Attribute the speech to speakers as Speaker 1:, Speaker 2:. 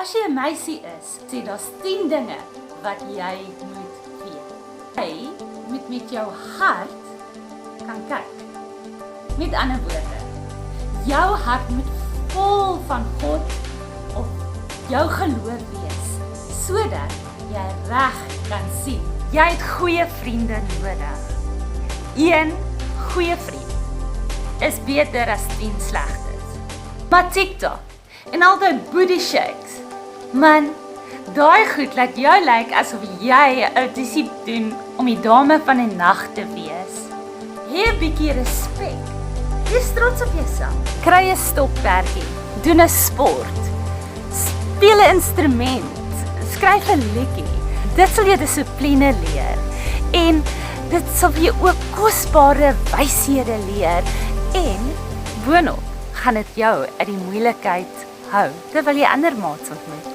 Speaker 1: As jy 'n meisie is, sê daar's 10 dinge wat jy moet weet. Jy moet met jou hart kan kyk. Met ander woorde, jou hart moet vol van God of jou geloof wees, sodat jy reg kan sien. Jy het goeie vriende nodig. 1 goeie vriend is beter as 10 slegtes. Maar TikTok en al die booty shakes, man, daai goed laat jou lyk asof jy 'n audisie doen om die dame van die nag te wees. Hê 'n bietjie respek. Wees trots op jouself. Kry 'n stokperdjie, doen 'n sport, speel 'n instrument, skryf 'n liedjie. Dit sal jou dissipline leer en dit sal vir jou ook kosbare wyshede leer en boonop gaan dit jou uit die moeilikheid hou terwyl jy ander maats ontmoet.